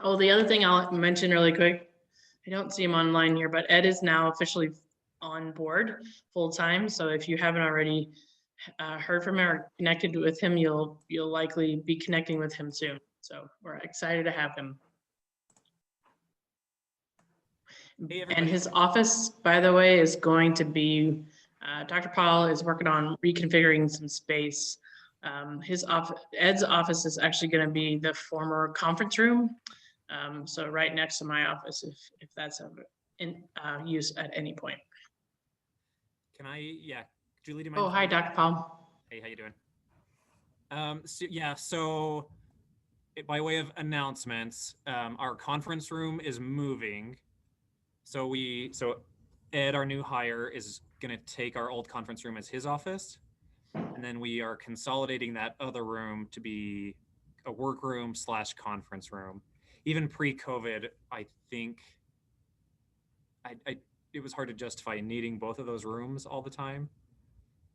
Oh, the other thing I'll mention really quick, I don't see him online here, but Ed is now officially on board full time. So if you haven't already heard from him or connected with him, you'll likely be connecting with him soon. So we're excited to have him. Hey, And everybody. his office, by the way, is going to be, Dr. Paul is working on reconfiguring some space. Ed's office is actually going to be the former conference room. So right next to my office, if that's in use at any point. Can I, yeah, Julie, do you mind? Oh, hi, Dr. Paul. Hey, how you doing? So by way of announcements, our conference room is moving. So Ed, our new hire, is going to take our old conference room as his office. And then we are consolidating that other room to be a workroom / conference room. Even pre-COVID, I think it was hard to justify needing both of those rooms all the time.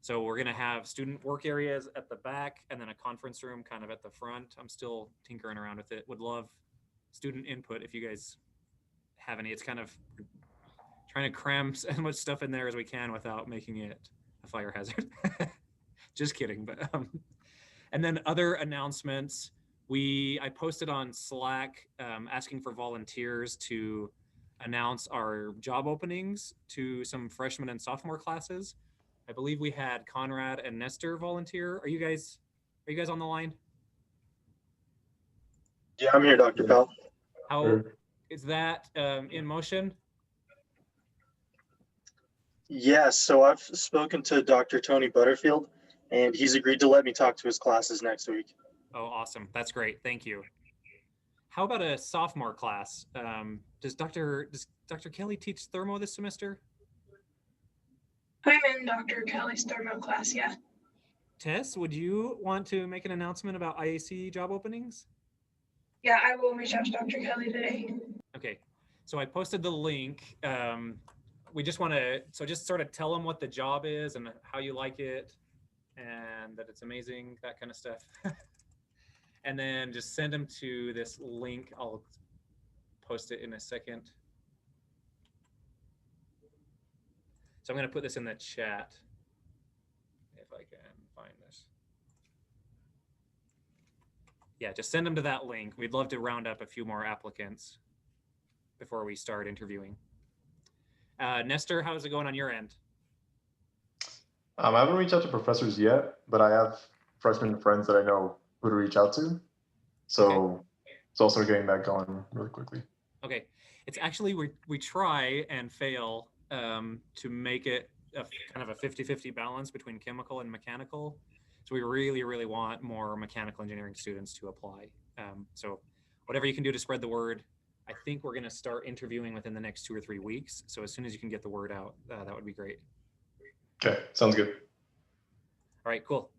So we're going to have student work areas at the back and then a conference room kind of at the front. I'm still tinkering around with it. Would love student input if you guys have any. It's kind of trying to cram as much stuff in there as we can without making it a fire hazard. Just kidding. But and then other announcements. I posted on Slack asking for volunteers to announce our job openings to some freshman and sophomore classes. I believe we had Conrad and Nestor volunteer. Are you guys on the line? Yeah, I'm here, Dr. Pell. How is that in motion? Yes, so I've spoken to Dr. Tony Butterfield, and he's agreed to let me talk to his classes next week. Oh, awesome. That's great. Thank you. How about a sophomore class? Does Dr. Kelly teach thermo this semester? I'm in Dr. Kelly's thermo class, yeah. Tess, would you want to make an announcement about IAC job openings? Yeah, I will reach out to Dr. Kelly today. Okay, so I posted the link. We just want to, just sort of tell them what the job is and how you like it and that it's amazing, that kind of stuff. And then just send them to this link. I'll post it in a second. So I'm going to put this in the chat if I can find this. Yeah, just send them to that link. We'd love to round up a few more applicants before we start interviewing. Nestor, how's it going on your end? I haven't reached out to professors yet, but I have freshman friends that I know who to reach out to. So okay. It's also getting that going really quickly. Okay. It's actually, we try and fail to make it a kind of a 50-50 balance between chemical and mechanical. So we really, really want more mechanical engineering students to apply. So whatever you can do to spread the word. I think we're going to start interviewing within the next 2 or 3 weeks. So as soon as you can get the word out, that would be great. Okay, sounds good. All right, cool.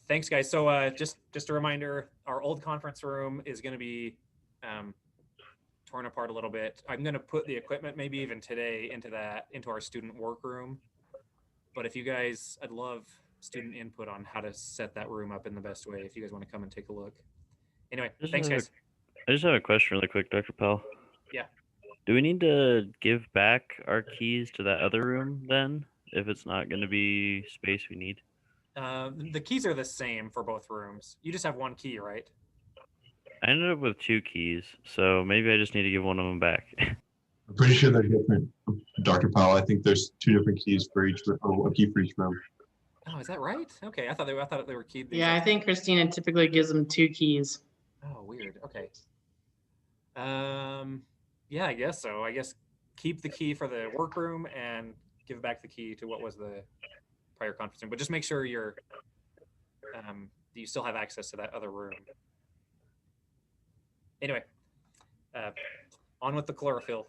Thanks, guys. So just a reminder, our old conference room is going to be torn apart a little bit. I'm going to put the equipment maybe even today into our student workroom. But if you guys, I'd love student input on how to set that room up in the best way if you guys want to come and take a look. Anyway, thanks, guys. I just have a question really quick, Dr. Pell. Yeah. Do we need to give back our keys to that other room then, if it's not going to be space we need? The keys are the same for both rooms. You just have one key, right? I ended up with 2 keys, so maybe I just need to give one of them back. I'm pretty sure they're different, Dr. Powell. I think there's 2 different keys for each, or a key for each room. Oh, is that right? Okay, I thought they were keyed. Yeah, I think Christina typically gives them 2 keys. Oh, weird. Okay. Yeah, I guess so. I guess keep the key for the workroom and give back the key to what was the prior conference room, but just make sure you still have access to that other room. Anyway, on with the chlorophyll.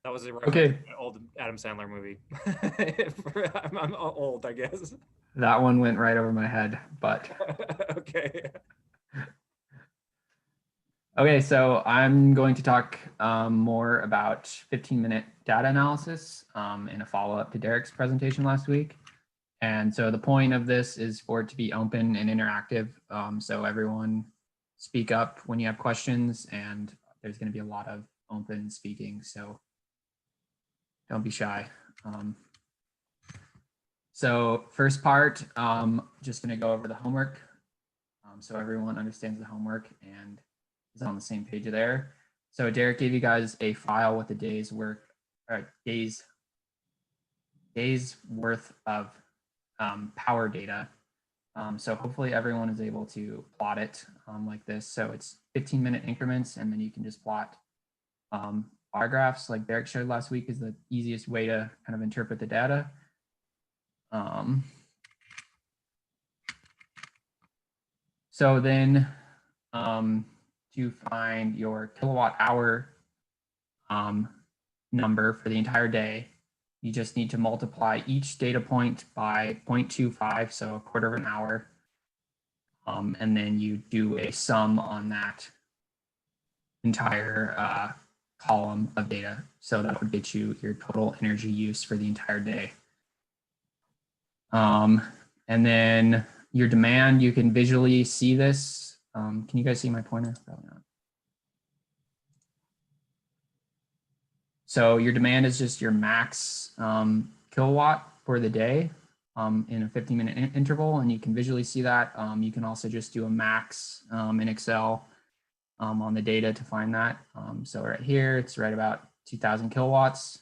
That was a reference to an old Adam Sandler movie. I'm old, I guess. That one went right over my head, but. Okay. Okay, so I'm going to talk more about 15-minute data analysis in a follow-up to Derek's presentation last week. And so the point of this is for it to be open and interactive. So everyone speak up when you have questions, and there's going to be a lot of open speaking. So don't be shy. So first part, just going to go over the homework. So everyone understands the homework and is on the same page there. So Derek gave you guys a file with a day's work, days worth of power data. So hopefully everyone is able to plot it like this. So it's 15-minute increments, and then you can just plot bar graphs like Derek showed last week is the easiest way to kind of interpret the data. So then to find your kilowatt hour number for the entire day, you just need to multiply each data point by 0.25, so a quarter of an hour. And then you do a sum on that entire column of data. So that would get you your total energy use for the entire day. And then your demand, you can visually see this. Can you guys see my pointer? Probably not. So your demand is just your max kilowatt for the day in a 15-minute interval, and you can visually see that. You can also just do a max in Excel on the data to find that. So right here, it's right about 2,000 kilowatts.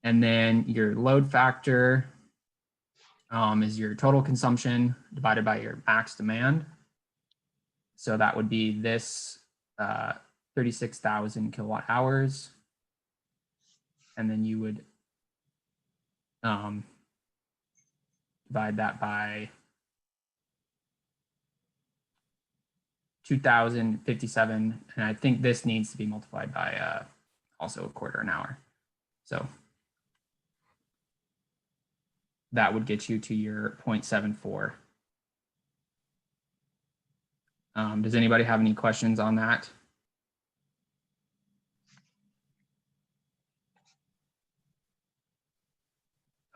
And then your load factor is your total consumption divided by your max demand. So that would be this 36,000 kilowatt hours. And then you would divide that by 2,057. And I think this needs to be multiplied by also a quarter an hour. So that would get you to your 0.74. Does anybody have any questions on that?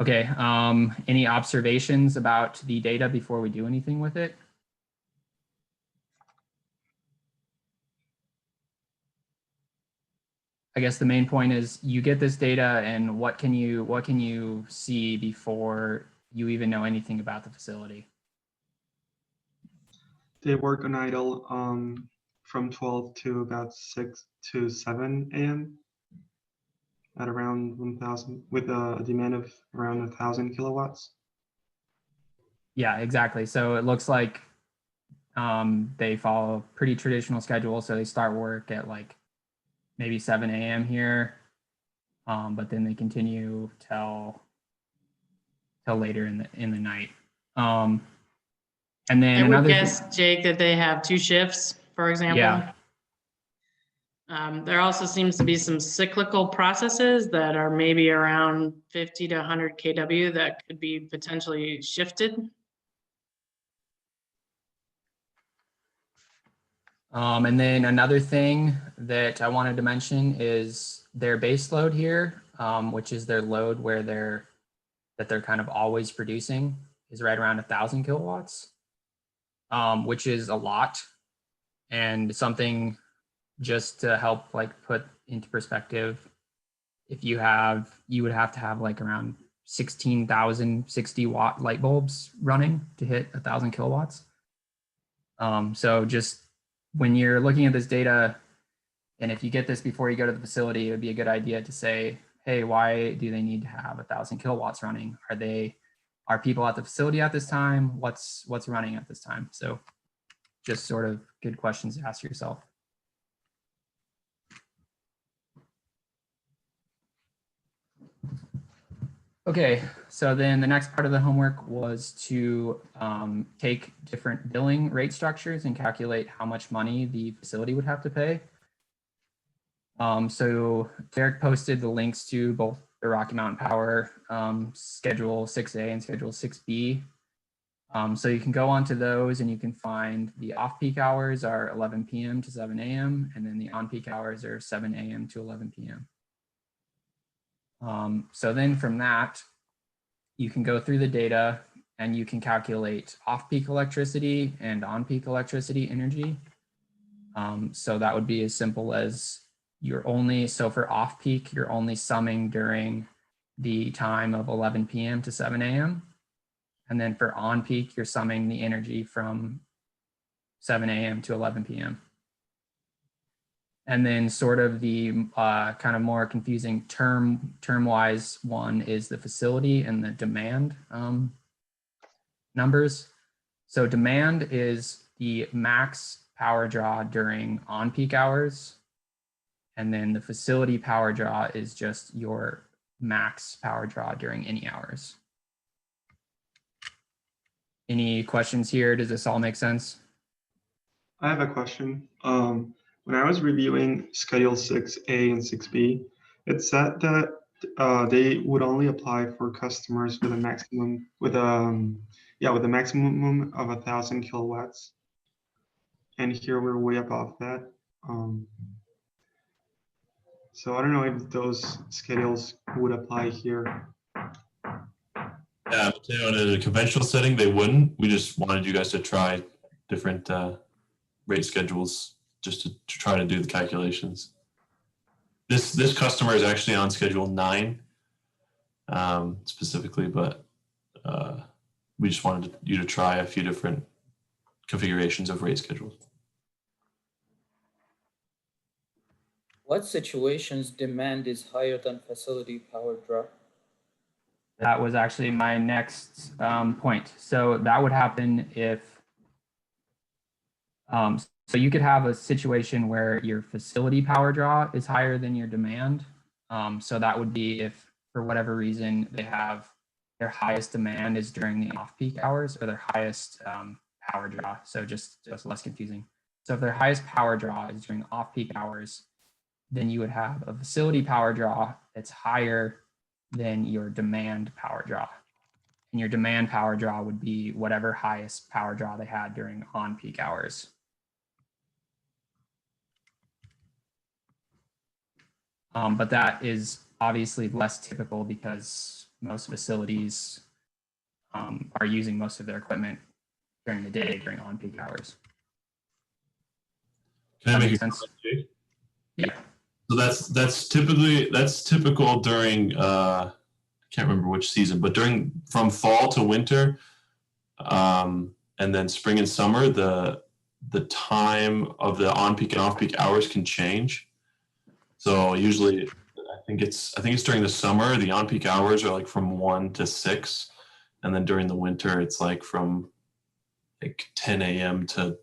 Okay, any observations about the data before we do anything with it? I guess the main point is you get this data, and what can you see before you even know anything about the facility? They work on idle from 12 to about 6 to 7 a.m. at around 1,000 with a demand of around 1,000 kilowatts. Yeah, exactly. So it looks like they follow a pretty traditional schedule. So they start work at like maybe 7 a.m. here, but then they continue till later in the night. And then I would another guess, Jake, that they have 2 shifts, for example. Yeah. There also seems to be some cyclical processes that are maybe around 50 to 100 kW that could be potentially shifted. And then another thing that I wanted to mention is their base load here, which is their load where they're kind of always producing, is right around 1,000 kilowatts, which is a lot, and something just to help like put into perspective. If you would have to have like around 16,000 60-watt light bulbs running to hit 1,000 kilowatts. So just when you're looking at this data, and if you get this before you go to the facility, it would be a good idea to say, hey, why do they need to have 1,000 kilowatts running? Are people at the facility at this time? What's running at this time? So just sort of good questions to ask yourself. Okay, so then the next part of the homework was to take different billing rate structures and calculate how much money the facility would have to pay. So Derek posted the links to both the Rocky Mountain Power Schedule 6A and Schedule 6B. So you can go onto those and you can find the off-peak hours are 11 p.m. to 7 a.m. and then the on-peak hours are 7 a.m. to 11 p.m. So then from that, you can go through the data and you can calculate off-peak electricity and on-peak electricity energy. So that would be as simple as so for off-peak, you're only summing during the time of 11 p.m. to 7 a.m. And then for on-peak, you're summing the energy from 7 a.m. to 11 p.m. And then sort of the kind of more confusing term-wise one is the facility and the demand numbers. So demand is the max power draw during on-peak hours. And then the facility power draw is just your max power draw during any hours. Any questions here? Does this all make sense? I have a question. When I was reviewing Schedule 6A and 6B, it said that they would only apply for customers with a maximum with a maximum of 1,000 kilowatts. And here we're way above that. So I don't know if those schedules would apply here. Yeah, I would say on a conventional setting, they wouldn't. We just wanted you guys to try different rate schedules just to try to do the calculations. This customer is actually on Schedule 9 specifically, but we just wanted you to try a few different configurations of rate schedules. What situations demand is higher than facility power draw? That was actually my next point. So that would happen if, so you could have a situation where your facility power draw is higher than your demand. So that would be if, for whatever reason, they have their highest demand is during the off-peak hours or their highest power draw. So just less confusing. So if their highest power draw is during off-peak hours, then you would have a facility power draw that's higher than your demand power draw. And your demand power draw would be whatever highest power draw they had during on-peak hours. But that is obviously less typical because most facilities are using most of their equipment during the day during on-peak hours. Can I make a sense? comment, Jake? Yeah. So that's typical during I can't remember which season, but from fall to winter, and then spring and summer, the time of the on-peak and off-peak hours can change. So usually, I think it's during the summer, the on-peak hours are like from 1 to 6, and then during the winter, it's like from like 10 a.m. to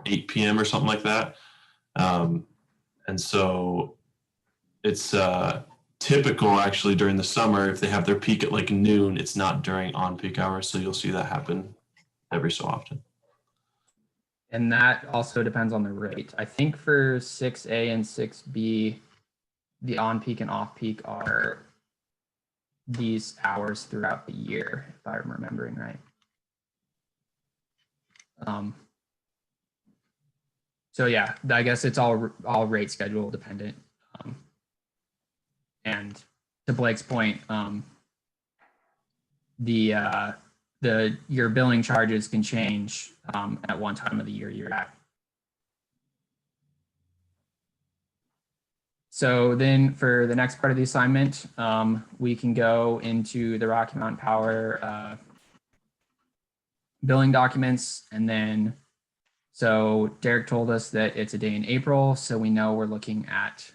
8 p.m. or something like that. And so it's typical actually during the summer, if they have their peak at like noon, it's not during on-peak hours. So you'll see that happen every so often. And that also depends on the rate. I think for 6A and 6B, the on-peak and off-peak are these hours throughout the year, if I'm remembering right. So yeah, I guess it's all rate schedule dependent. And to Blake's point, your billing charges can change at one time of the year you're at. So then for the next part of the assignment, we can go into the Rocky Mountain Power billing documents. And then, so Derek told us that it's a day in April. So we know we're looking at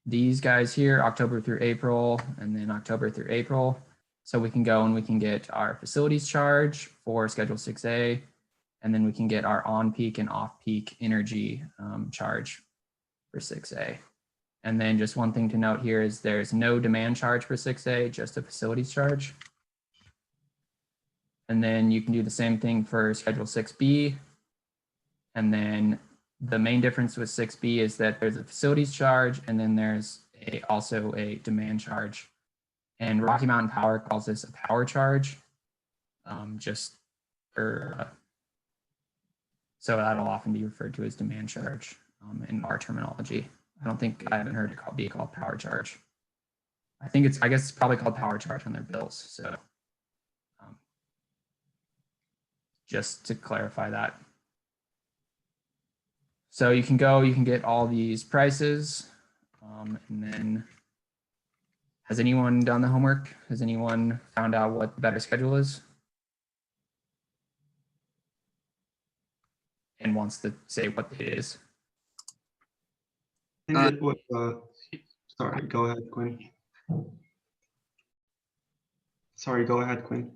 these guys here, October through April, and then October through April. So we can go and we can get our facilities charge for Schedule 6A, and then we can get our on-peak and off-peak energy charge for 6A. And then just one thing to note here is there's no demand charge for 6A, just a facilities charge. And then you can do the same thing for Schedule 6B. And then the main difference with 6B is that there's a facilities charge, and then there's also a demand charge. And Rocky Mountain Power calls this a power charge, just for, so that'll often be referred to as demand charge in our terminology. I haven't heard it be called power charge. I guess it's probably called power charge on their bills. So just to clarify that. So you can get all these prices, and then has anyone done the homework? Has anyone found out what the better schedule is? And wants to say what it is? I think it was, sorry, go ahead, Quinn. Sorry, go ahead, Quinn.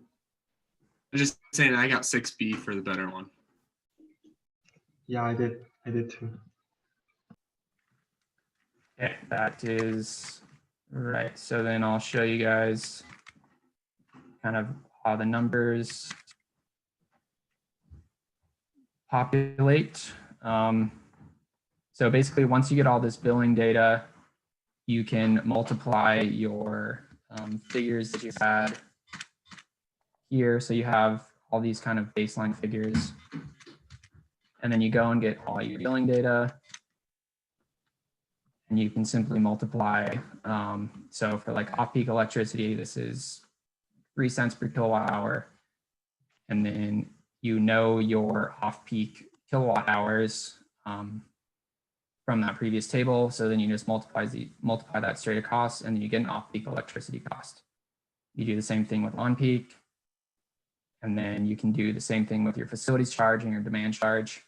I'm just saying I got 6B for the better one. Yeah, I did too. Okay, that is right. So then I'll show you guys kind of how the numbers populate. So basically, once you get all this billing data, you can multiply your figures that you had here. So you have all these kind of baseline figures. And then you go and get all your billing data. And you can simply multiply. So for like off-peak electricity, this is 3 cents per kilowatt hour. And then you know your off-peak kilowatt hours from that previous table. So then you just multiply that straight across, and then you get an off-peak electricity cost. You do the same thing with on-peak. And then you can do the same thing with your facilities charge and your demand charge.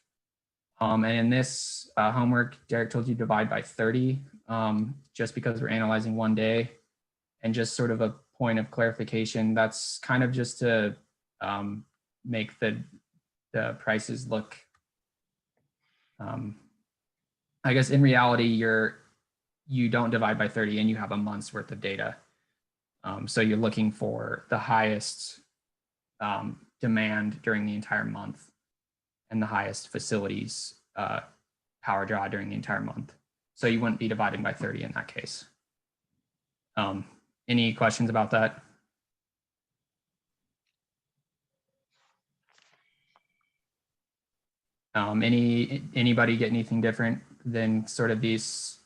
And in this homework, Derek told you divide by 30, just because we're analyzing one day. And just sort of a point of clarification, that's kind of just to make the prices look, I guess in reality, you don't divide by 30 and you have a month's worth of data. So you're looking for the highest demand during the entire month and the highest facilities power draw during the entire month. So you wouldn't be dividing by 30 in that case. Any questions about that? Anybody get anything different than sort of these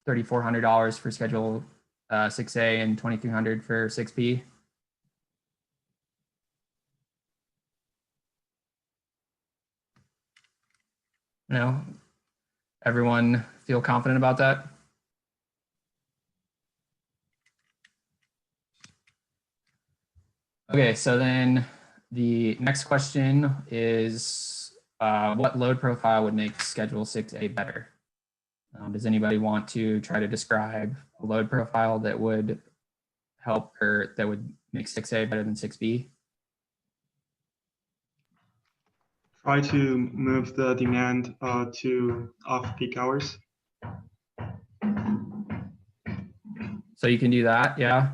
$3,400 for schedule 6A and $2,300 for 6B? No? Everyone feel confident about that? Okay, so then the next question is what load profile would make Schedule 6A better? Does anybody want to try to describe a load profile that would help or that would make 6A better than 6B? Try to move the demand to off-peak hours. So you can do that, yeah.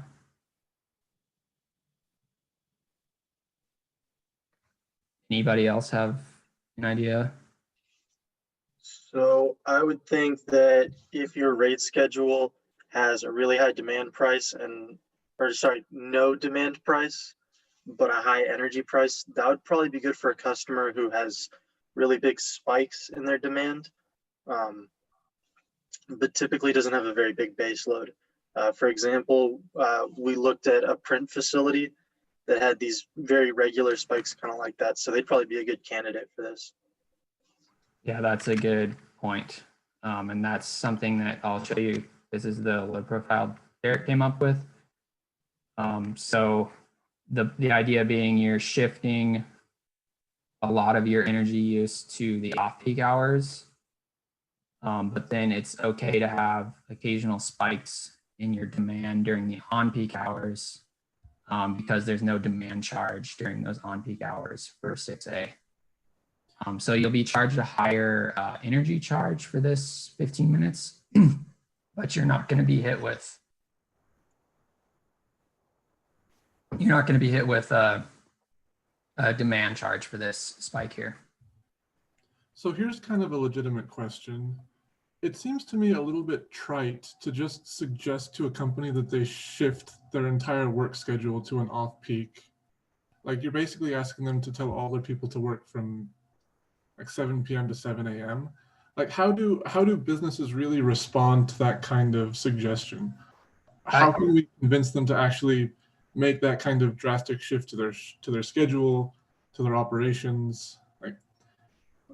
Anybody else have an idea? So I would think that if your rate schedule has a really high demand price no demand price, but a high energy price, that would probably be good for a customer who has really big spikes in their demand, but typically doesn't have a very big base load. For example, we looked at a print facility that had these very regular spikes kind of like that. So they'd probably be a good candidate for this. Yeah, that's a good point. And that's something that I'll show you. This is the load profile Derek came up with. So the idea being you're shifting a lot of your energy use to the off-peak hours, but then it's okay to have occasional spikes in your demand during the on-peak hours because there's no demand charge during those on-peak hours for 6A. So you'll be charged a higher energy charge for this 15 minutes, but you're not going to be hit with a demand charge for this spike here. So here's kind of a legitimate question. It seems to me a little bit trite to just suggest to a company that they shift their entire work schedule to an off-peak. Like you're basically asking them to tell all their people to work from like 7 p.m. to 7 a.m. Like how do businesses really respond to that kind of suggestion? how can we convince them to actually make that kind of drastic shift to their schedule, to their operations? Like,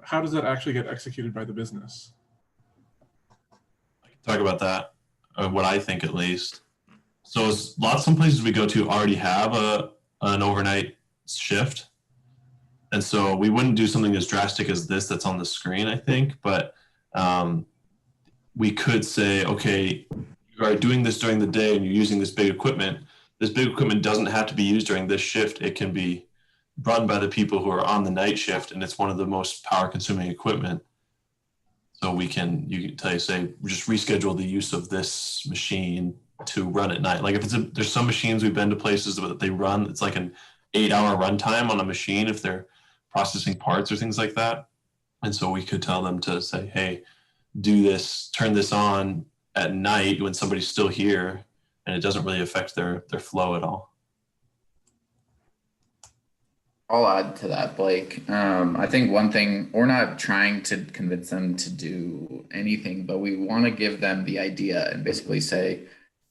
how does that actually get executed by the business? Talk about that, what I think at least. So some places we go to already have an overnight shift. And so we wouldn't do something as drastic as this that's on the screen, I think, but we could say, okay, you are doing this during the day and you're using this big equipment. This big equipment doesn't have to be used during this shift. It can be run by the people who are on the night shift, and it's one of the most power consuming equipment. So you can say, just reschedule the use of this machine to run at night. Like if there's some machines we've been to places that they run, it's like an 8-hour runtime on a machine if they're processing parts or things like that. And so we could tell them to say, hey, do this, turn this on at night when somebody's still here, and it doesn't really affect their flow at all. I'll add to that, Blake. I think one thing, we're not trying to convince them to do anything, but we want to give them the idea and basically say,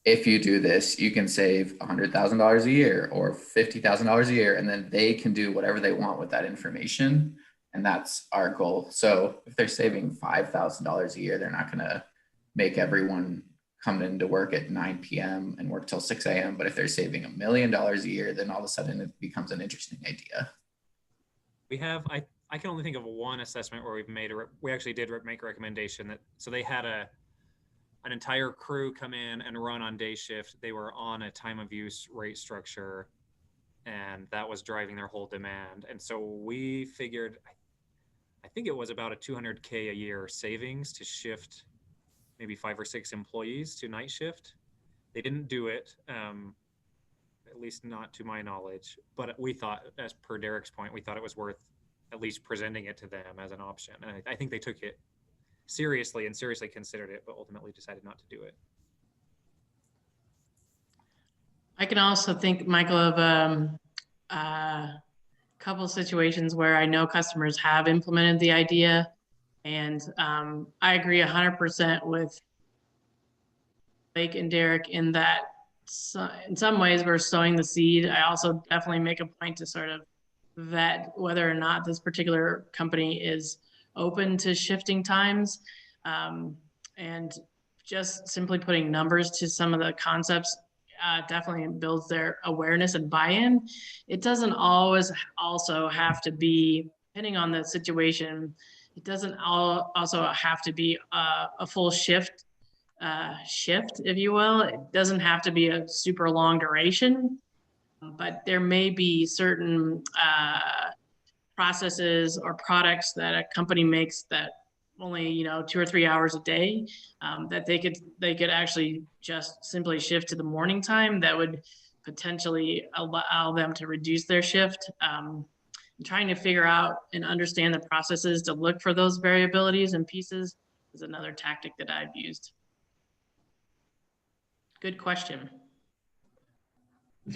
if you do this, you can save $100,000 a year or $50,000 a year, and then they can do whatever they want with that information. And that's our goal. So if they're saving $5,000 a year, they're not going to make everyone come into work at 9 p.m. and work till 6 a.m. But if they're saving $1 million a year, then all of a sudden it becomes an interesting idea. We have, I can only think of one assessment where we actually did make a recommendation that, so they had an entire crew come in and run on day shift. They were on a time of use rate structure, and that was driving their whole demand. And so we figured, I think it was about a $200K a year savings to shift maybe 5 or 6 employees to night shift. They didn't do it, at least not to my knowledge, but we thought, as per Derek's point, we thought it was worth at least presenting it to them as an option. And I think they took it seriously and seriously considered it, but ultimately decided not to do it. I can also think, Michael, of a couple of situations where I know customers have implemented the idea. And I agree 100% with Blake and Derek in that in some ways we're sowing the seed. I also definitely make a point to sort of vet whether or not this particular company is open to shifting times. And just simply putting numbers to some of the concepts definitely builds their awareness and buy-in. It doesn't always also have to be, depending on the situation, it doesn't also have to be a full shift, if you will. It doesn't have to be a super long duration, but there may be certain processes or products that a company makes that only 2 or 3 hours a day, that they could actually just simply shift to the morning time. That would potentially allow them to reduce their shift. Trying to figure out and understand the processes to look for those variabilities and pieces is another tactic that I've used. Good question.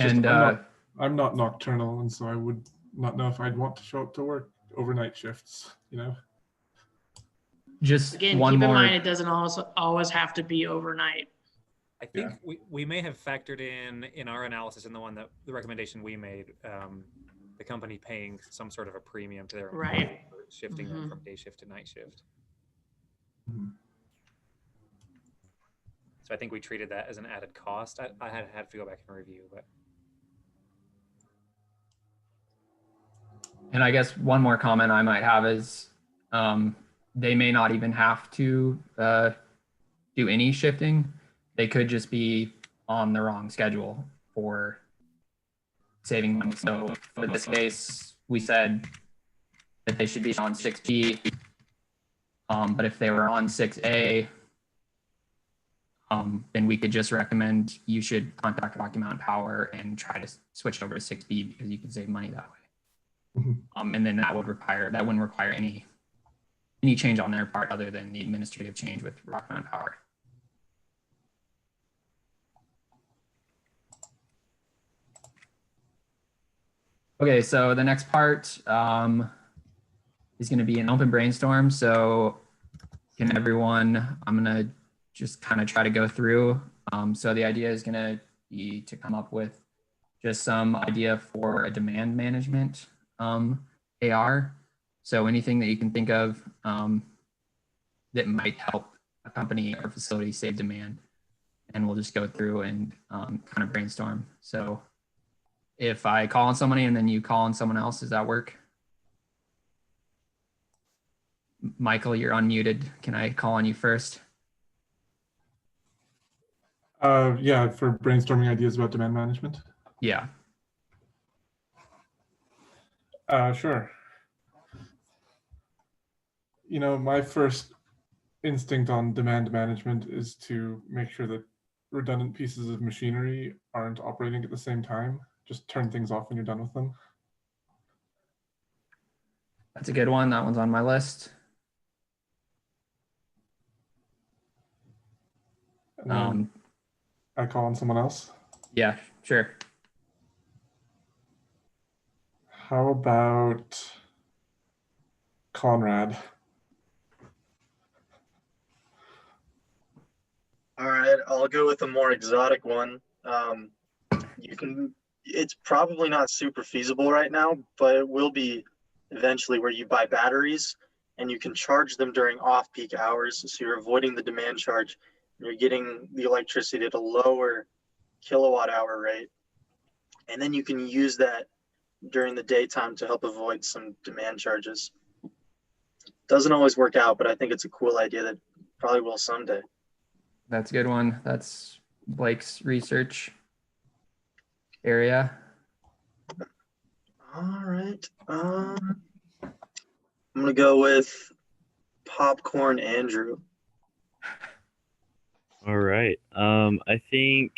And I'm not nocturnal, and so I would not know if I'd want to show up to work overnight shifts, Just again, one keep more. in mind, it doesn't also always have to be overnight. I think we may have factored in our analysis, in the recommendation we made, the company paying some sort of a premium to their right for shifting them from day shift to night shift. So I think we treated that as an added cost. I had to go back and review, but. And I guess one more comment I might have is they may not even have to do any shifting. They could just be on the wrong schedule for saving money. So for this case, we said that they should be on 6B, but if they were on 6A, then we could just recommend you should contact Rocky Mountain Power and try to switch over to 6B because you can save money that way. And then that wouldn't require any change on their part other than the administrative change with Rocky Mountain Power. Okay, so the next part is going to be an open brainstorm. So I'm going to just kind of try to go through So the idea is going to be to come up with just some idea for a demand management AR. So anything that you can think of that might help a company or facility save demand. And we'll just go through and kind of brainstorm. So if I call on somebody and then you call on someone else, does that work? Michael, you're unmuted. Can I call on you first? Yeah, for brainstorming ideas about demand management. Yeah. Sure. You know, my first instinct on demand management is to make sure that redundant pieces of machinery aren't operating at the same time. Just turn things off when you're done with them. That's a good one. That one's on my list. And then I call on someone else. Yeah, sure. How about Conrad? All right, I'll go with a more exotic one. It's probably not super feasible right now, but it will be eventually, where you buy batteries and you can charge them during off-peak hours. So you're avoiding the demand charge and you're getting the electricity at a lower kilowatt hour rate. And then you can use that during the daytime to help avoid some demand charges. Doesn't always work out, but I think it's a cool idea that probably will someday. That's a good one. That's Blake's research area. All right. I'm gonna go with Popcorn Andrew. All right. I think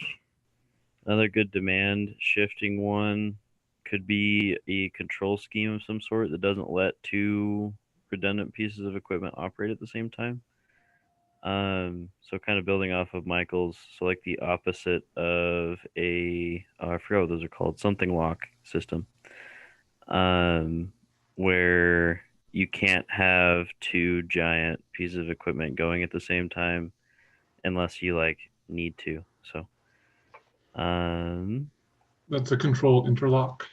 another good demand shifting one could be a control scheme of some sort that doesn't let two redundant pieces of equipment operate at the same time. So kind of building off of Michael's, so like the opposite of I forgot what those are called, something lock system, where you can't have two giant pieces of equipment going at the same time unless you like need to. So, that's a control interlock.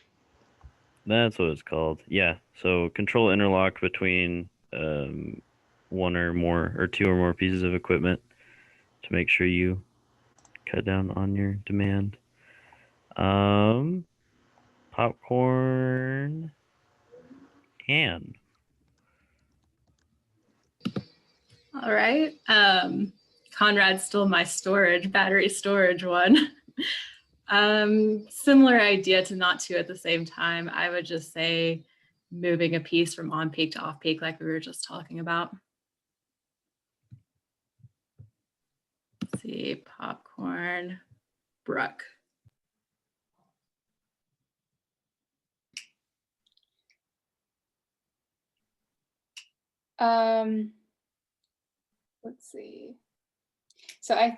That's what it's called. Yeah. So control interlock between one or more or two or more pieces of equipment to make sure you cut down on your demand. Popcorn can. All right. Conrad's still my battery storage one. Similar idea to not two at the same time. I would just say moving a piece from on peak to off peak, like we were just talking about. Let's see, Popcorn, Brooke. Let's see. So I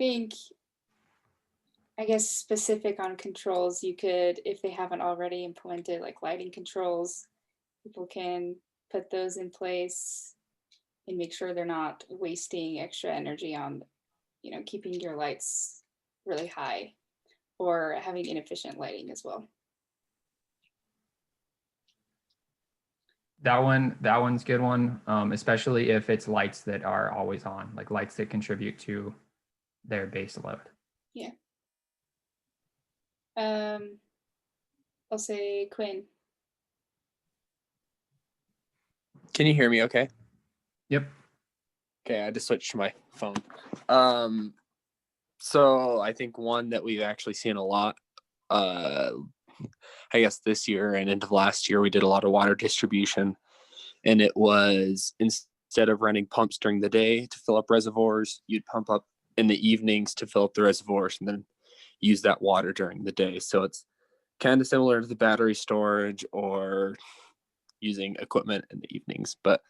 guess specific on controls, you could, if they haven't already implemented like lighting controls, people can put those in place and make sure they're not wasting extra energy on, keeping your lights really high or having inefficient lighting as well. That one's a good one, especially if it's lights that are always on, like lights that contribute to their base load. Yeah. I'll say Quinn. Can you hear me okay? Yep. Okay, I just switched to my phone. So I think one that we've actually seen a lot, I guess this year and into last year, we did a lot of water distribution, and it was instead of running pumps during the day to fill up reservoirs, you'd pump up in the evenings to fill up the reservoirs and then use that water during the day. So it's kind of similar to the battery storage or using equipment in the evenings, but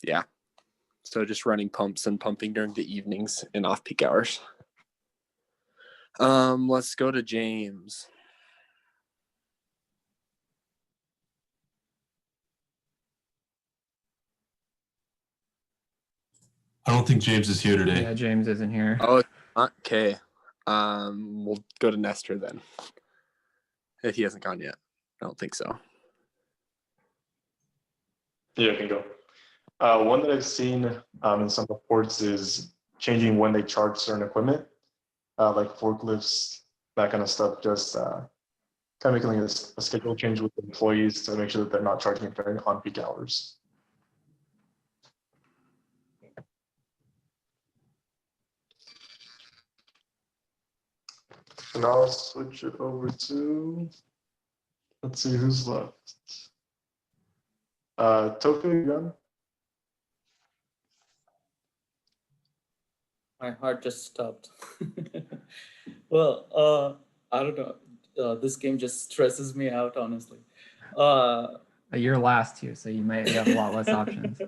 yeah. So just running pumps and pumping during the evenings and off-peak hours. Let's go to James. I don't think James is here today. Yeah, James isn't here. Oh, okay. We'll go to Nestor then. If he hasn't gone yet. I don't think so. Yeah, I can go. One that I've seen in some reports is changing when they charge certain equipment, like forklifts, that kind of stuff. Just kind of making like a schedule change with the employees to make sure that they're not charging during on-peak hours. And I'll switch it over to, let's see who's left. Tofu, you done? My heart just stopped. Well, I don't know. This game just stresses me out, honestly. You're last here, so you might have a lot less options.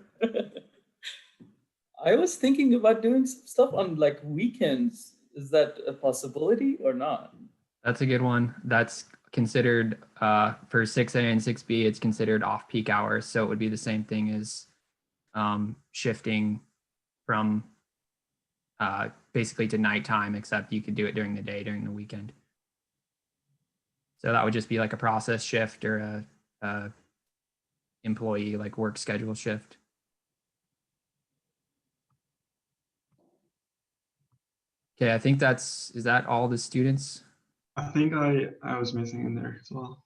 I was thinking about doing some stuff on like weekends. Is that a possibility or not? That's a good one. That's considered for 6A and 6B, it's considered off-peak hours. So it would be the same thing as shifting from basically to nighttime, except you could do it during the day, during the weekend. So that would just be like a process shift or a employee like work schedule shift. Okay, I think is that all the students? I think I was missing in there as well.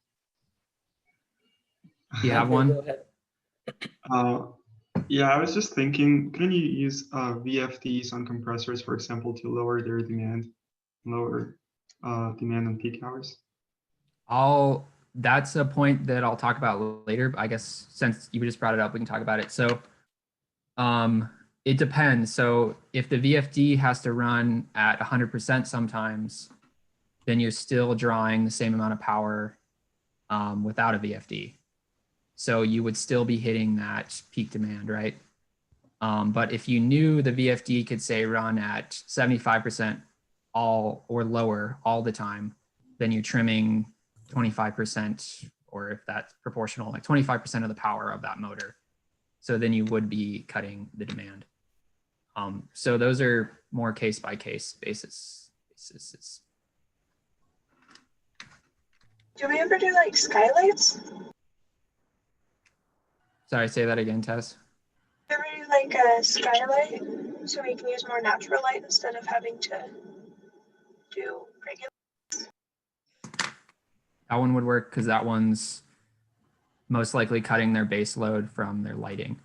You have Okay, one? go ahead. Yeah, I was just thinking, can you use VFDs on compressors, for example, to lower their demand, lower demand on peak hours? That's a point that I'll talk about later. But I guess since you just brought it up, we can talk about it. So it depends. So if the VFD has to run at 100% sometimes, then you're still drawing the same amount of power without a VFD. So you would still be hitting that peak demand, right? But if you knew the VFD could say run at 75% all or lower all the time, then you're trimming 25%, or if that's proportional, like 25% of the power of that motor. So then you would be cutting the demand. So those are more case by case basis. Do we ever do like skylights? Sorry, say that again, Tess. Do we do like a skylight so we can use more natural light instead of having to do regular? That one would work because that one's most likely cutting their base load from their lighting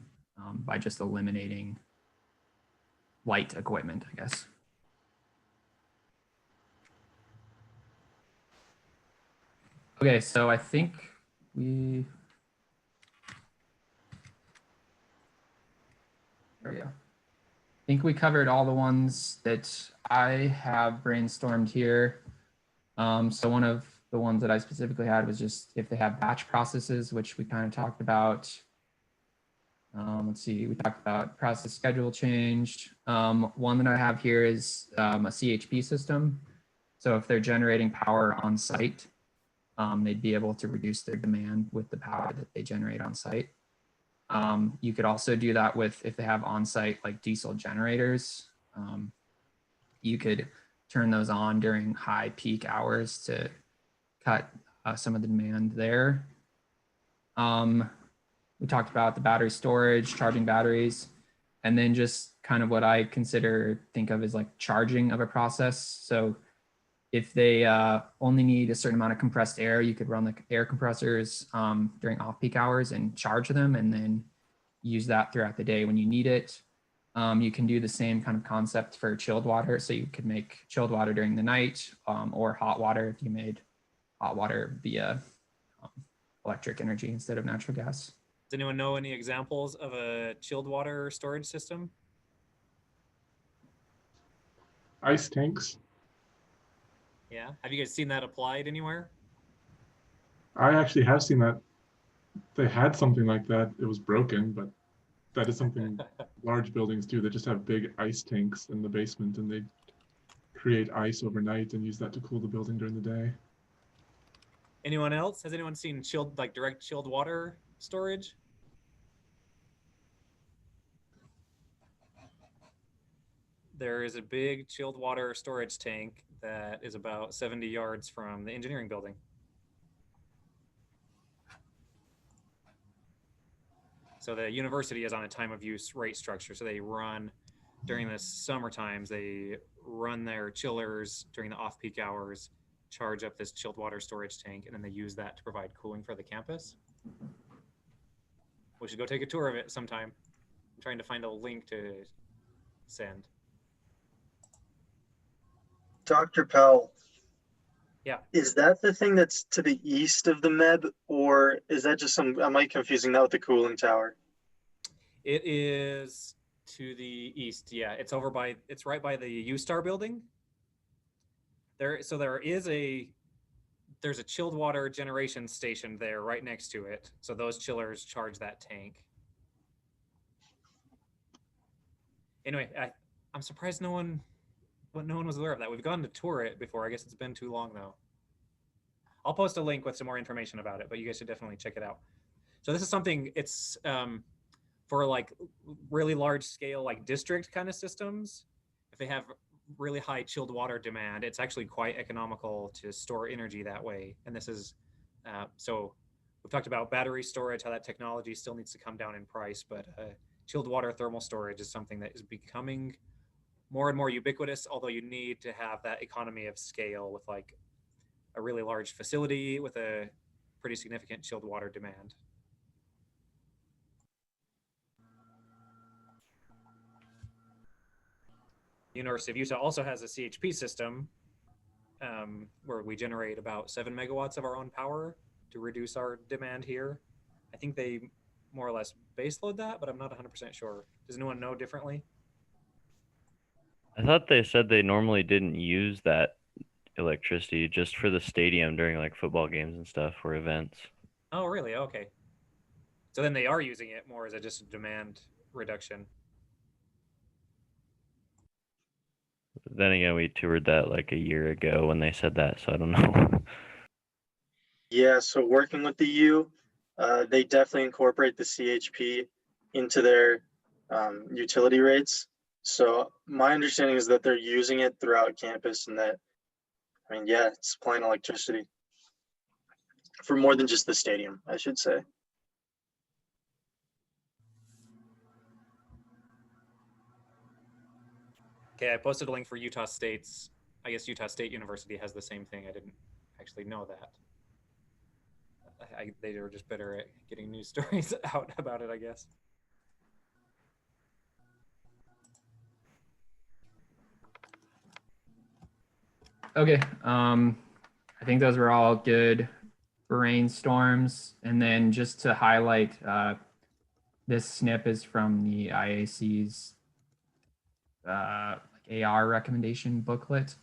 by just eliminating light equipment, I guess. Okay, so I think there we go. I think we covered all the ones that I have brainstormed here. So one of the ones that I specifically had was just if they have batch processes, which we kind of talked about. Let's see, we talked about process schedule change. One that I have here is a CHP system. So if they're generating power on site, they'd be able to reduce their demand with the power that they generate on site. You could also do that with if they have on-site like diesel generators. You could turn those on during high peak hours to cut some of the demand there. We talked about the battery storage, charging batteries, and then just kind of what I think of as like charging of a process. So if they only need a certain amount of compressed air, you could run the air compressors during off-peak hours and charge them and then use that throughout the day when you need it. You can do the same kind of concept for chilled water. So you could make chilled water during the night or hot water if you made hot water via electric energy instead of natural gas. Does anyone know any examples of a chilled water storage system? Ice tanks. Yeah. Have you guys seen that applied anywhere? I actually have seen that. They had something like that. It was broken, but that is something large buildings do. They just have big ice tanks in the basement and they create ice overnight and use that to cool the building during the day. Anyone else? Has anyone seen direct chilled water storage? there is a big chilled water storage tank that is about 70 yards from the engineering building. So the university is on a time of use rate structure. So they run during the summer times, they run their chillers during the off-peak hours, charge up this chilled water storage tank, and then they use that to provide cooling for the campus. We should go take a tour of it sometime. I'm trying to find a link to send. Dr. Powell. Yeah. Is that the thing that's to the east of the MEB, or is that just am I confusing that with the cooling tower? It is to the east. Yeah, it's right by the U-Star building. There's a chilled water generation station there right next to it. So those chillers charge that tank. Anyway, I'm surprised no one was aware of that. We've gone to tour it before. I guess it's been too long though. I'll post a link with some more information about it, but you guys should definitely check it out. So this is something, it's for like really large scale, like district kind of systems. If they have really high chilled water demand, it's actually quite economical to store energy that way. And this is, so we've talked about battery storage, how that technology still needs to come down in price, but chilled water thermal storage is something that is becoming more and more ubiquitous, although you need to have that economy of scale with like a really large facility with a pretty significant chilled water demand. University of Utah also has a CHP system where we generate about 7 megawatts of our own power to reduce our demand here. I think they more or less baseload that, but I'm not 100% sure. Does anyone know differently? I thought they said they normally didn't use that electricity just for the stadium during like football games and stuff or events. Oh, really? Okay. So then they are using it more as just a demand reduction. Then again, we toured that like a year ago when they said that, so I don't know. Yeah, so working with the U, they definitely incorporate the CHP into their utility rates. So my understanding is that they're using it throughout campus and that, I mean, yeah, it's supplying electricity for more than just the stadium, I should say. Okay, I posted a link for Utah State's, I guess Utah State University has the same thing. I didn't actually know that. They were just better at getting news stories out about it, I guess. Okay, I think those were all good brainstorms. And then just to highlight, this snip is from the IAC's AR recommendation booklet.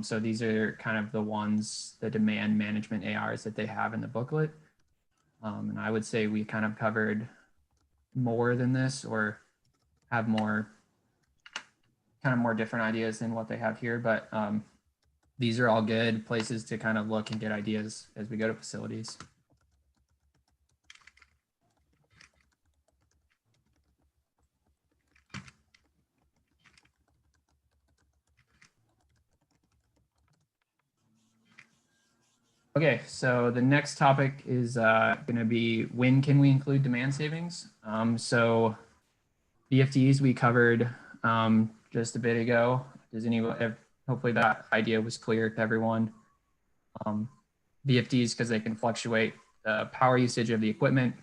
So these are kind of the ones, the demand management ARs that they have in the booklet. And I would say we kind of covered more than this or have more different ideas than what they have here. But these are all good places to kind of look and get ideas as we go to facilities. Okay, so the next topic is going to be when can we include demand savings? So VFDs we covered just a bit ago. Does anyone, hopefully that idea was clear to everyone. VFDs, because they can fluctuate the power usage of the equipment.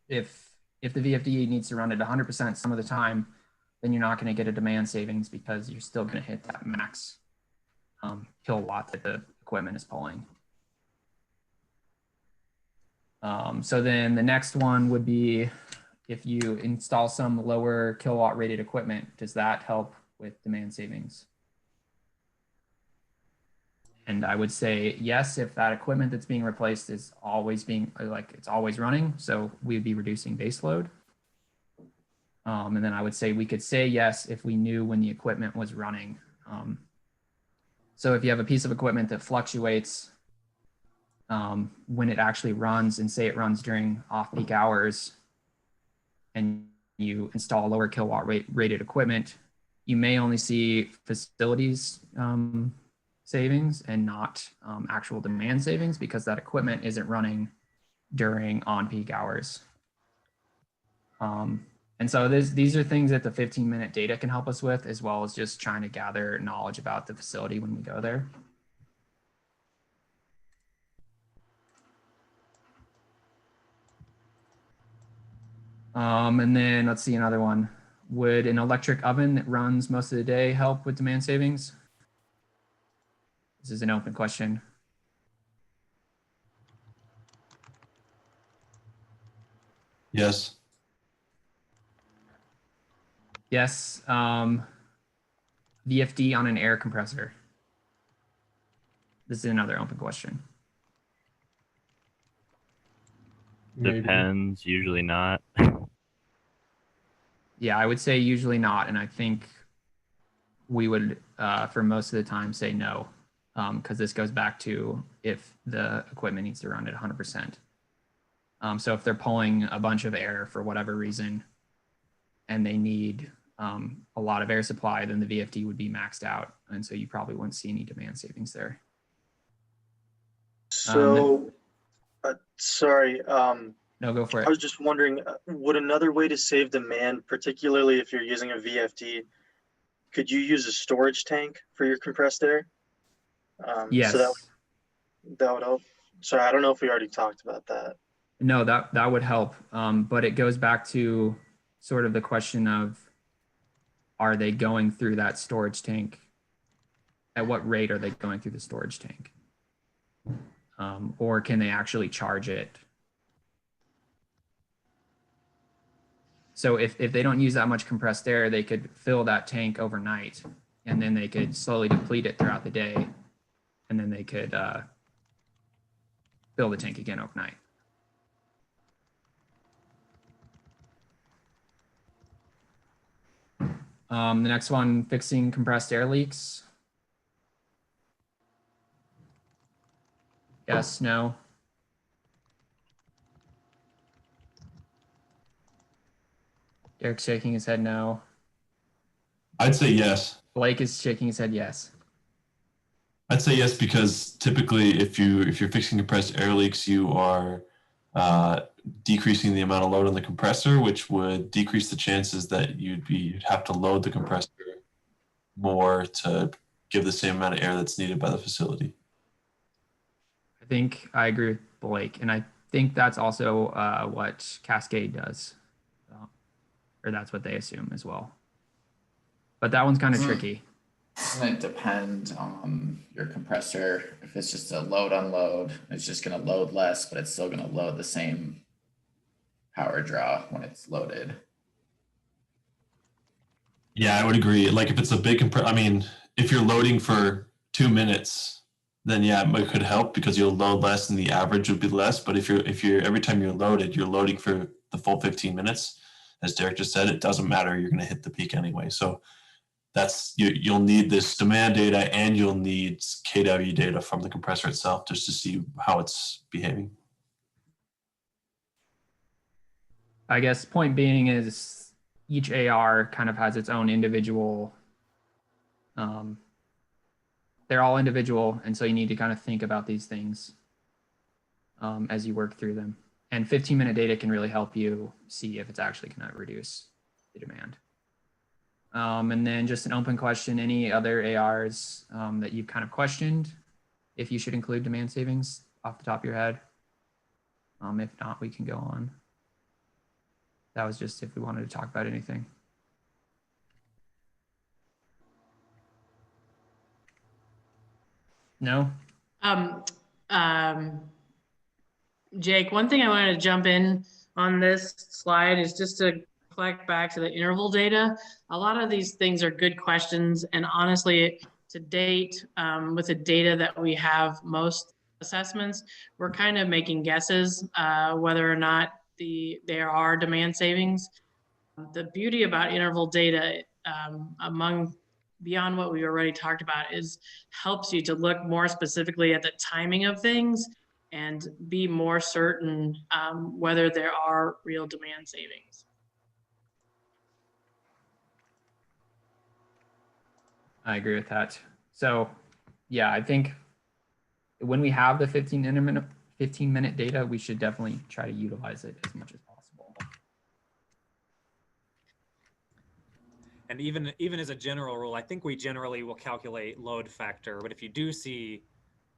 If the VFD needs to run at 100% some of the time, then you're not going to get a demand savings because you're still going to hit that max kilowatt that the equipment is pulling. So then the next one would be if you install some lower kilowatt rated equipment, does that help with demand savings? And I would say yes, if that equipment that's being replaced is always being like it's always running, so we'd be reducing base load. And then I would say we could say yes if we knew when the equipment was running. So if you have a piece of equipment that fluctuates when it actually runs, and say it runs during off-peak hours, and you install lower kilowatt rated equipment, you may only see facilities savings and not actual demand savings because that equipment isn't running during on-peak hours. And so these are things that the 15-minute data can help us with, as well as just trying to gather knowledge about the facility when we go there. And then let's see another one. Would an electric oven that runs most of the day help with demand savings? This is an open question. Yes. Yes. VFD on an air compressor. This is another open question. Maybe. Depends, usually not. Yeah, I would say usually not. And I think we would, for most of the time, say no, because this goes back to if the equipment needs to run at 100%. So if they're pulling a bunch of air for whatever reason and they need a lot of air supply, then the VFD would be maxed out. And so you probably wouldn't see any demand savings there. So, sorry. No, go for it. I was just wondering, would another way to save demand, particularly if you're using a VFD, could you use a storage tank for your compressed air? Yes. So that would help. Sorry, I don't know if we already talked about that. No, that would help. But it goes back to sort of the question of, are they going through that storage tank? At what rate are they going through the storage tank? Or can they actually charge it? So if they don't use that much compressed air, they could fill that tank overnight, and then they could slowly deplete it throughout the day, and then they could fill the tank again overnight. The next one, fixing compressed air leaks. Yes, no. Derek's shaking his head no. I'd say yes. Blake is shaking his head yes. I'd say yes because typically, if you're fixing compressed air leaks, you are decreasing the amount of load on the compressor, which would decrease the chances that you'd have to load the compressor more to give the same amount of air that's needed by the facility. I think I agree with Blake, and I think that's also what Cascade does, or that's what they assume as well. But that one's kind of tricky. Doesn't it depend on your compressor? If it's just a load unload, it's just going to load less, but it's still going to load the same power draw when it's loaded. Yeah, I would agree. Like if it's a big I mean, if you're loading for 2 minutes, then yeah, it could help because you'll load less and the average would be less. But if you're every time you're loaded, you're loading for the full 15 minutes, as Derek just said, it doesn't matter. You're going to hit the peak anyway. So that's you'll need this demand data and you'll need kW data from the compressor itself just to see how it's behaving. I guess point being is each AR kind of has its own individual, they're all individual. And so you need to kind of think about these things as you work through them. And 15-minute data can really help you see if it's actually going to reduce the demand. And then just an open question, any other ARs that you've kind of questioned if you should include demand savings off the top of your head? If not, we can go on. That was just if we wanted to talk about anything. No? Jake, one thing I wanted to jump in on this slide is just to reflect back to the interval data. A lot of these things are good questions, and honestly, to date, with the data that we have, most assessments, we're kind of making guesses whether or not there are demand savings. The beauty about interval data, beyond what we already talked about, is helps you to look more specifically at the timing of things and be more certain whether there are real demand savings. I agree with that. So yeah, I think when we have the 15-minute data, we should definitely try to utilize it as much as possible. And even as a general rule, I think we generally will calculate load factor, but if you do see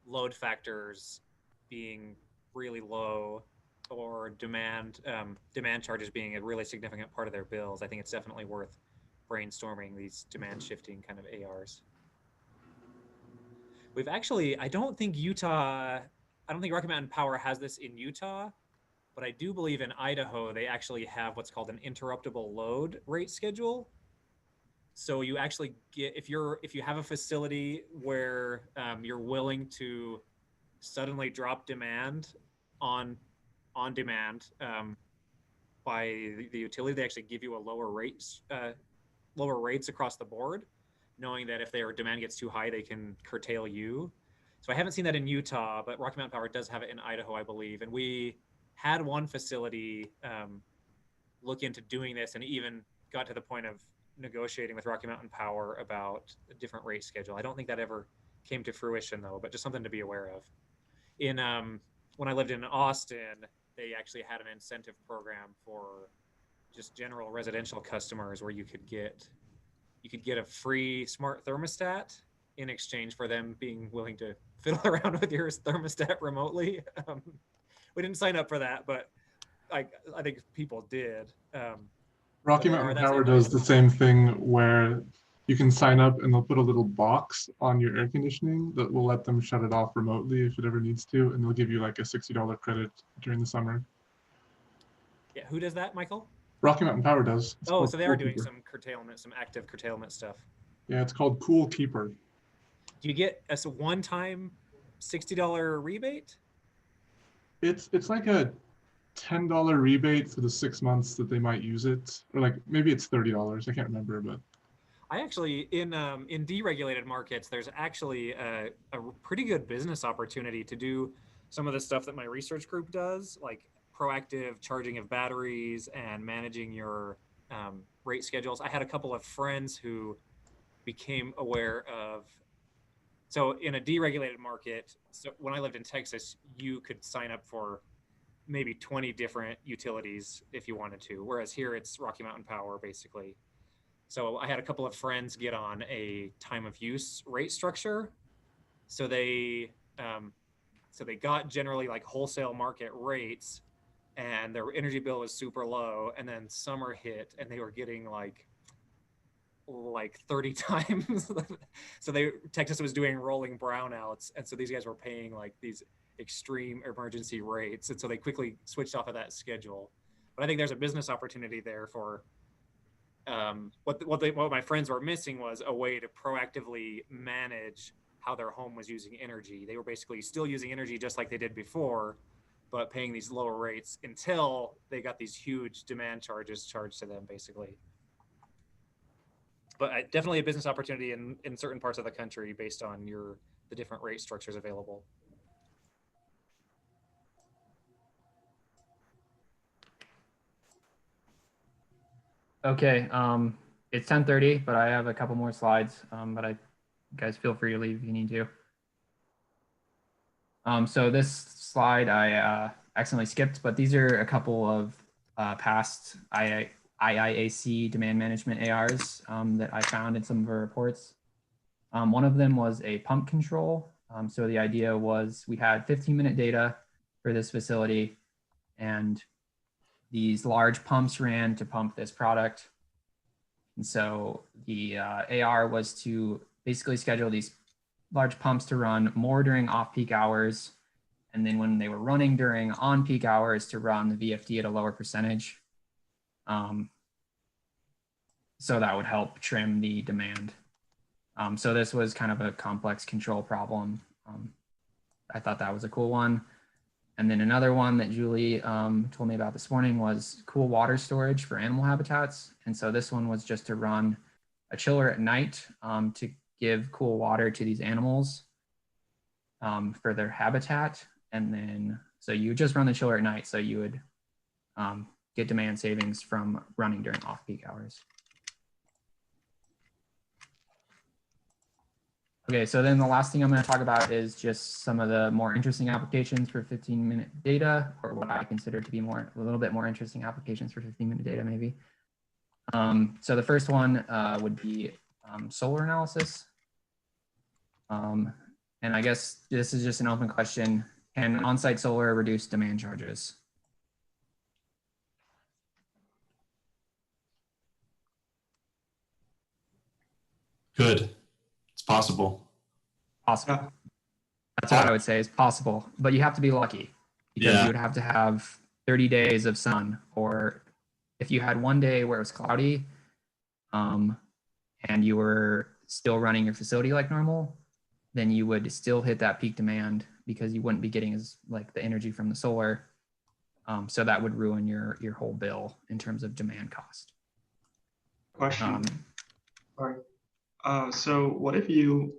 load factors being really low or demand charges being a really significant part of their bills, I think it's definitely worth brainstorming these demand shifting kind of ARs. We've actually, I don't think Rocky Mountain Power has this in Utah, but I do believe in Idaho, they actually have what's called an interruptible load rate schedule. So you actually get, if you have a facility where you're willing to suddenly drop demand on demand by the utility, they actually give you a lower rates across the board, knowing that if their demand gets too high, they can curtail you. So I haven't seen that in Utah, but Rocky Mountain Power does have it in Idaho, I believe. And we had one facility look into doing this, and even got to the point of negotiating with Rocky Mountain Power about a different rate schedule. I don't think that ever came to fruition though, but just something to be aware of. In when I lived in Austin, they actually had an incentive program for just general residential customers where you could get a free smart thermostat in exchange for them being willing to fiddle around with your thermostat remotely. We didn't sign up for that, but I think people did. Rocky Mountain Power does the same thing where you can sign up and they'll put a little box on your air conditioning that will let them shut it off remotely if it ever needs to, and they'll give you like a $60 credit during the summer. Yeah, who does that, Michael? Rocky Mountain Power does. It's so they are doing Keeper. some curtailment, some active curtailment stuff. Yeah, it's called Cool Keeper. Do you get a one-time $60 rebate? It's like a $10 rebate for the 6 months that they might use it, or like maybe it's $30. I can't remember, but I actually in deregulated markets, there's actually a pretty good business opportunity to do some of the stuff that my research group does, like proactive charging of batteries and managing your rate schedules. I had a couple of friends who became aware of. So in a deregulated market, so when I lived in Texas, you could sign up for maybe 20 different utilities if you wanted to, whereas here it's Rocky Mountain Power basically. So I had a couple of friends get on a time of use rate structure. So they got generally like wholesale market rates, and their energy bill was super low. And then summer hit, and they were getting like 30 times. So Texas was doing rolling brownouts, and so these guys were paying like these extreme emergency rates, and so they quickly switched off of that schedule. But I think there's a business opportunity there for what my friends were missing was a way to proactively manage how their home was using energy. They were basically still using energy just like they did before, but paying these lower rates until they got these huge demand charges charged to them basically. But definitely a business opportunity in certain parts of the country based on the different rate structures available. Okay, it's 10:30, but I have a couple more slides, but you guys feel free to leave if you need to. So this slide I accidentally skipped, but these are a couple of past IIAC demand management ARs that I found in some of our reports. One of them was a pump control. So the idea was we had 15-minute data for this facility, and these large pumps ran to pump this product. And so the AR was to basically schedule these large pumps to run more during off-peak hours, and then when they were running during on-peak hours to run the VFD at a lower percentage. So that would help trim the demand. So this was kind of a complex control problem. I thought that was a cool one. And then another one that Julie told me about this morning was cool water storage for animal habitats. And so this one was just to run a chiller at night to give cool water to these animals for their habitat. And then, so you just run the chiller at night, so you would get demand savings from running during off-peak hours. Okay, so then the last thing I'm going to talk about is just some of the more interesting applications for 15-minute data, or what I consider to be a little bit more interesting applications for 15-minute data, maybe. So the first one would be solar analysis. And I guess this is just an open question. Can on-site solar reduce demand charges? Good. It's possible. Possible. That's what I would say is possible, but you have to be lucky because Yeah. you would have to have 30 days of sun, or if you had one day where it was cloudy, and you were still running your facility like normal, then you would still hit that peak demand because you wouldn't be getting as like the energy from the solar. So that would ruin your whole bill in terms of demand cost. Question. Sorry. So what if you,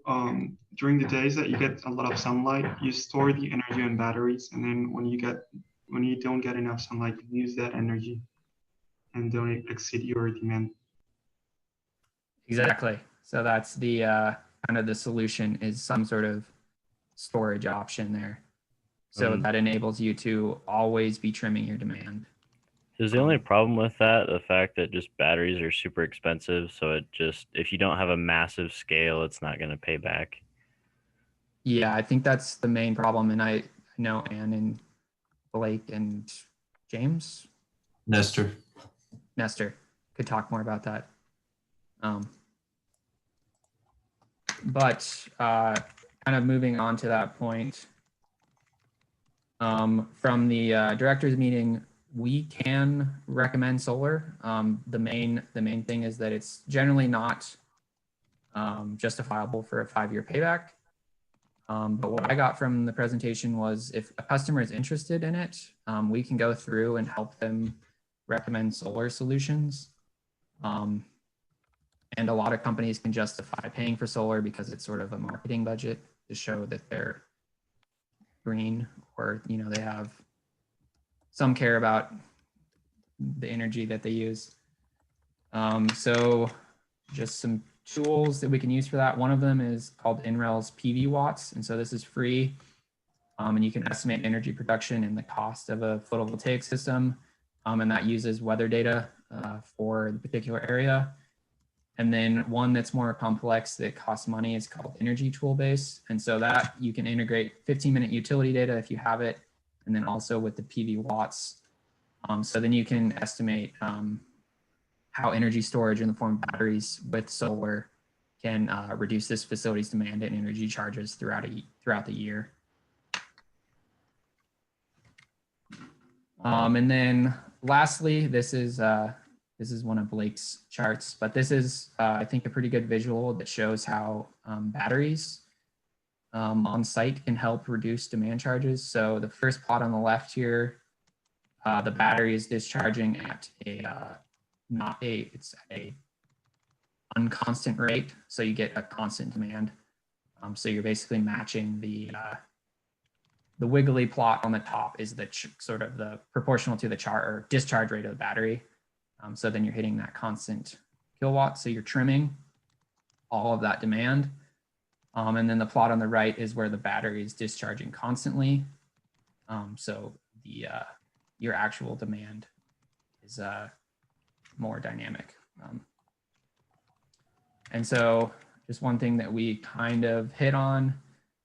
during the days that you get a lot of sunlight, you store the energy in batteries, and then when you don't get enough sunlight, you use that energy and don't exceed your demand? Exactly. So that's the kind of the solution, is some sort of storage option there. So that enables you to always be trimming your demand. Is the only problem with that the fact that just batteries are super expensive? So it just, if you don't have a massive scale, it's not going to pay back. Yeah, I think that's the main problem. And I know Anne and Blake and James. Nestor could talk more about that. But kind of moving on to that point, from the directors meeting, we can recommend solar. The main thing is that it's generally not justifiable for a 5-year payback. But what I got from the presentation was, if a customer is interested in it, we can go through and help them recommend solar solutions. And a lot of companies can justify paying for solar because it's sort of a marketing budget to show that they're green, or they have some care about the energy that they use. So just some tools that we can use for that. One of them is called NREL's PV Watts. And so this is free. And you can estimate energy production and the cost of a photovoltaic system. And that uses weather data for the particular area. And then one that's more complex that costs money is called Energy Toolbase. And so that you can integrate 15-minute utility data if you have it, and then also with the PV Watts. So then you can estimate how energy storage in the form of batteries with solar can reduce this facility's demand and energy charges throughout the year. And then lastly, this is one of Blake's charts, but this is, I think, a pretty good visual that shows how batteries on site can help reduce demand charges. So the first plot on the left here, the battery is discharging at it's at a unconstant rate. So you get a constant demand. So you're basically matching the wiggly plot on the top is the sort of the proportional to the discharge rate of the battery. So then you're hitting that constant kilowatt. So you're trimming all of that demand. And then the plot on the right is where the battery is discharging constantly. So your actual demand is more dynamic. And so just one thing that we kind of hit on,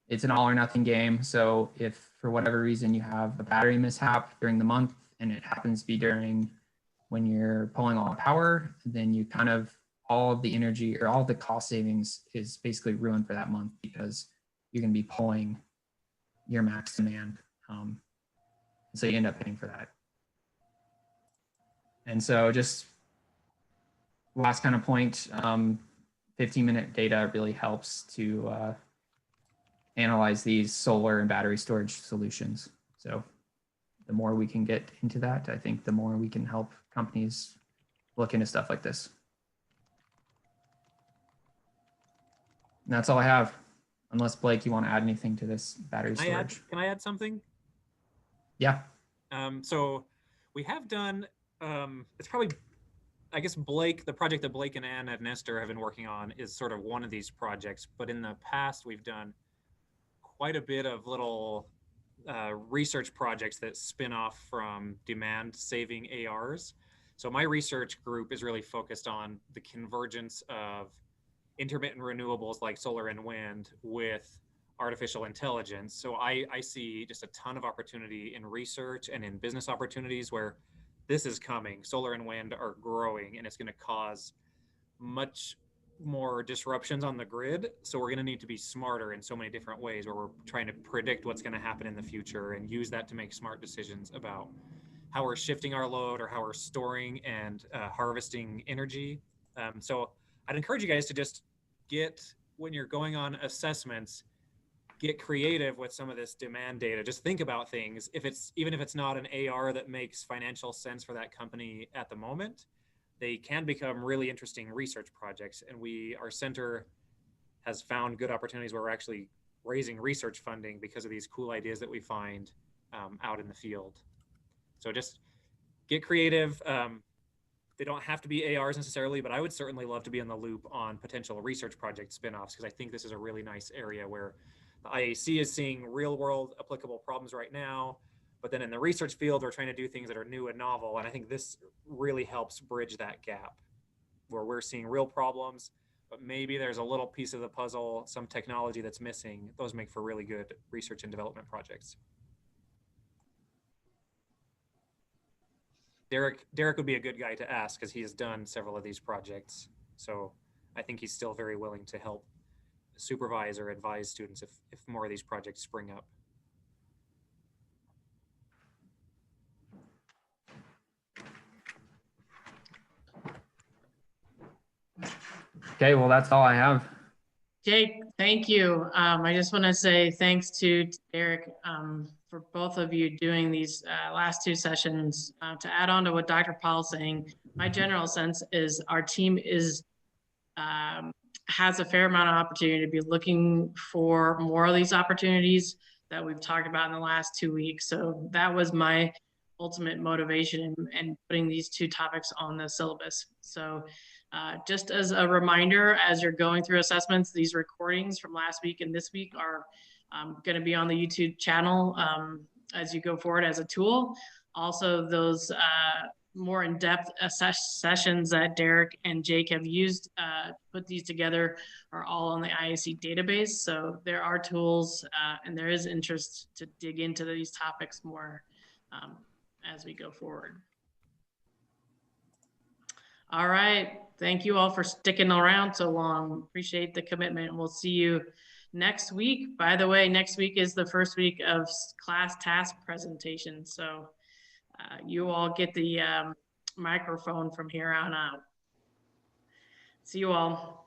it's an all or nothing game. So if for whatever reason you have a battery mishap during the month and it happens to be during when you're pulling all the power, then you kind of, all of the energy or all of the cost savings is basically ruined for that month because you're going to be pulling your max demand. So you end up paying for that. And so just last kind of point, 15-minute data really helps to analyze these solar and battery storage solutions. So the more we can get into that, I think the more we can help companies look into stuff like this. And that's all I have. Unless Blake, you want to add anything to this battery storage? Can I add something? Yeah. So we have done, it's probably, I guess Blake, the project that Blake and Ann at Nestor have been working on is sort of one of these projects, but in the past we've done quite a bit of little research projects that spin off from demand saving ARs. So my research group is really focused on the convergence of intermittent renewables like solar and wind with artificial intelligence. So I see just a ton of opportunity in research and in business opportunities where this is coming. Solar and wind are growing, and it's going to cause much more disruptions on the grid. So we're going to need to be smarter in so many different ways, where we're trying to predict what's going to happen in the future and use that to make smart decisions about how we're shifting our load or how we're storing and harvesting energy. So I'd encourage you guys to just when you're going on assessments, get creative with some of this demand data. Just think about things. Even if it's not an AR that makes financial sense for that company at the moment, they can become really interesting research projects. And our center has found good opportunities where we're actually raising research funding because of these cool ideas that we find out in the field. So just get creative. They don't have to be ARs necessarily, but I would certainly love to be in the loop on potential research project spinoffs, because I think this is a really nice area where the IAC is seeing real world applicable problems right now, but then in the research field, we're trying to do things that are new and novel. And I think this really helps bridge that gap where we're seeing real problems, but maybe there's a little piece of the puzzle, some technology that's missing. Those make for really good research and development projects. Derek would be a good guy to ask because he has done several of these projects. So I think he's still very willing to help supervise or advise students if more of these projects spring up. Okay, well, that's all I have. Jake, thank you. I just want to say thanks to Derek for both of you doing these last two sessions. To add on to what Dr. Paul's saying, my general sense is our team has a fair amount of opportunity to be looking for more of these opportunities that we've talked about in the last 2 weeks. So that was my ultimate motivation in putting these two topics on the syllabus. So just as a reminder, as you're going through assessments, these recordings from last week and this week are going to be on the YouTube channel as you go forward as a tool. Also, those more in-depth sessions that Derek and Jake have used to put these together are all on the IAC database. So there are tools and there is interest to dig into these topics more as we go forward. All right. Thank you all for sticking around so long. Appreciate the commitment. We'll see you next week. By the way, next week is the first week of class task presentation. So you all get the microphone from here on out. See you all.